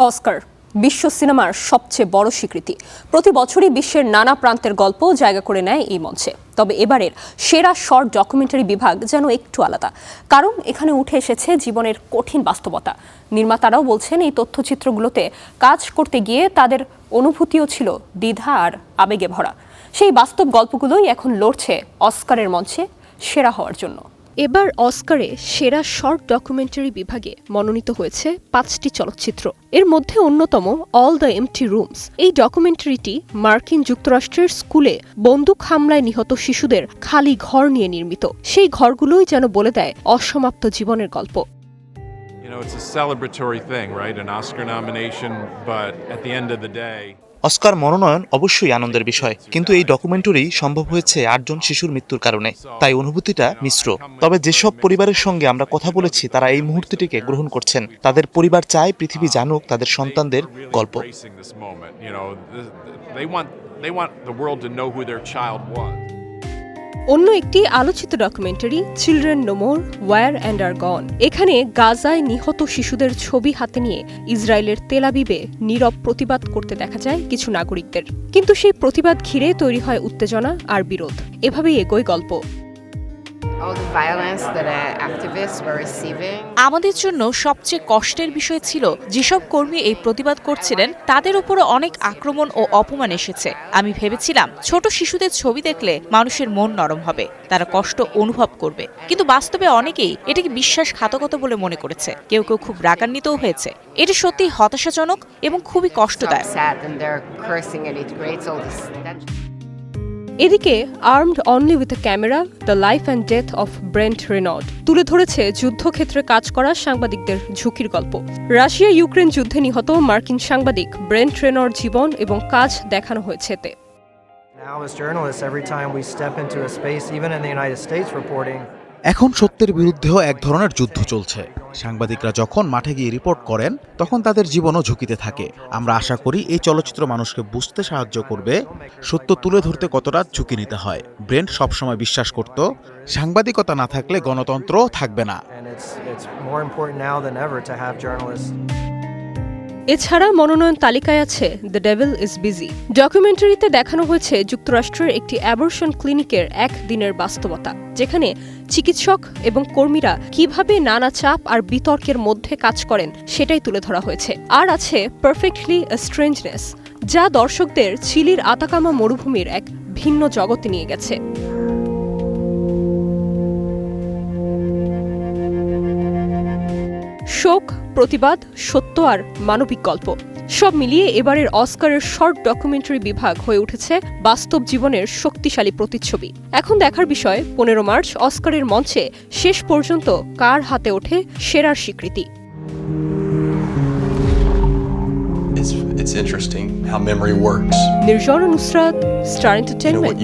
Oscar বিশ্ব সিনেমার সবচেয়ে বড় স্বীকৃতি। প্রতি বছরই বিশ্বের নানা প্রান্তের গল্প জায়গা করে নেয় এই মঞ্চে। তবে এবারের সেরা শর্ট ডকুমেন্টারি বিভাগ যেন একটু আলাদা, কারণ এখানে উঠে এসেছে জীবনের কঠিন বাস্তবতা। নির্মাতারাও বলছেন এই তথ্যচিত্রগুলোতে কাজ করতে গিয়ে তাদের অনুভূতিও ছিল দ্বিধা আর আবেগে ভরা। সেই বাস্তব গল্পগুলোই এখন লড়ছে অস্কারের মঞ্চে সেরা হওয়ার জন্য। এবার অস্কারে সেরা শর্ট ডকুমেন্টারি বিভাগে মনোনীত হয়েছে 5টি চলচ্চিত্র। এর মধ্যে অন্যতম অল দ্য এমটি রুমস। এই ডকুমেন্টারিটি মার্কিন যুক্তরাষ্ট্রের স্কুলে বন্দুক হামলায় নিহত শিশুদের খালি ঘর নিয়ে নির্মিত। সেই ঘরগুলোই যেন বলে দেয় অসমাপ্ত জীবনের গল্প। It's a celebratory thing, right? An Oscar nomination, but at the end of the day, Oscar মনোনয়ন অবশ্যই আনন্দের বিষয়, কিন্তু এই ডকুমেন্টারি সম্ভব হয়েছে 8 জন শিশুর মৃত্যুর কারণে, তাই অনুভূতিটা মিশ্র। তবে যেসব পরিবারের সঙ্গে আমরা কথা বলেছি তারা এই মুহূর্তটিকে গ্রহণ করছেন। তাদের পরিবার চায় পৃথিবী জানুক তাদের সন্তানদের গল্প। They want the world to know who their child was. অন্য একটি আলোচিত documentary children no more were and are gone. এখানে গাজায় নিহত শিশুদের ছবি হাতে নিয়ে ইসরায়েলের তেল আবিবে নীরব প্রতিবাদ করতে দেখা যায় কিছু নাগরিকদের, কিন্তু সেই প্রতিবাদ ঘিরে তৈরি হয় উত্তেজনা আর বিরোধ। এভাবেই এগোয় গল্প। আমাদের জন্য সবচেয়ে কষ্টের বিষয় ছিল যেসব কর্মী এই প্রতিবাদ করছিলেন তাদের উপরও অনেক আক্রমণ ও অপমান এসেছে। আমি ভেবেছিলাম ছোট শিশুদের ছবি দেখলে মানুষের মন নরম হবে, তারা কষ্ট অনুভব করবে, কিন্তু বাস্তবে অনেকেই এটাকে বিশ্বাসঘাতকতা বলে মনে করেছে। কেউ কেউ খুব রাগান্বিতও হয়েছে। এটি সত্যিই হতাশাজনক এবং খুবই কষ্টদায়ক। এদিকে armed only with a camera the life and death of ব্রেন্ট Reynold তুলে ধরেছে যুদ্ধক্ষেত্রে কাজ করা সাংবাদিকদের ঝুঁকির গল্প। রাশিয়া ইউক্রেন যুদ্ধে নিহত মার্কিন সাংবাদিক ব্রেন্ট রেনল্ড জীবন এবং কাজ দেখানো হয়েছে এতে। এখন সত্যের বিরুদ্ধেও এক ধরনের যুদ্ধ চলছে। সাংবাদিকরা যখন মাঠে গিয়ে রিপোর্ট করেন তখন তাদের জীবনও ঝুঁকিতে থাকে। আমরা আশা করি এই চলচ্চিত্র মানুষকে বুঝতে সাহায্য করবে সত্য তুলে ধরতে কতটা ঝুঁকি নিতে হয়। ব্রেন্ট সবসময় বিশ্বাস করত সাংবাদিকতা না থাকলে গণতন্ত্র থাকবে না। এছাড়া মনোনয়ন তালিকায় আছে দ্য ডেভিল ইজ বিজি। ডকুমেন্টারিতে দেখানো হয়েছে যুক্তরাষ্ট্রের একটি অ্যাবর্শন ক্লিনিকের একদিনের বাস্তবতা, যেখানে চিকিৎসক এবং কর্মীরা কিভাবে নানা চাপ আর বিতর্কের মধ্যে কাজ করেন সেটাই তুলে ধরা হয়েছে। আর আছে পারফেক্টলি আ স্ট্রেঞ্জনেস, যা দর্শকদের চিলির আতাকামা মরুভূমির এক ভিন্ন জগতে নিয়ে গেছে। শোক, প্রতিবাদ, সত্য আর মানবিক গল্প সব মিলিয়ে এবারের অস্কারের শর্ট ডকুমেন্টারি বিভাগ হয়ে উঠেছে বাস্তব জীবনের শক্তিশালী প্রতিচ্ছবি। এখন দেখার বিষয় 15 মার্চ অস্কারের মঞ্চে শেষ পর্যন্ত কার হাতে ওঠে সেরার স্বীকৃতি। It's interesting how memory works. নির্জন নুসরাত, স্টার এন্টারটেইনমেন্ট।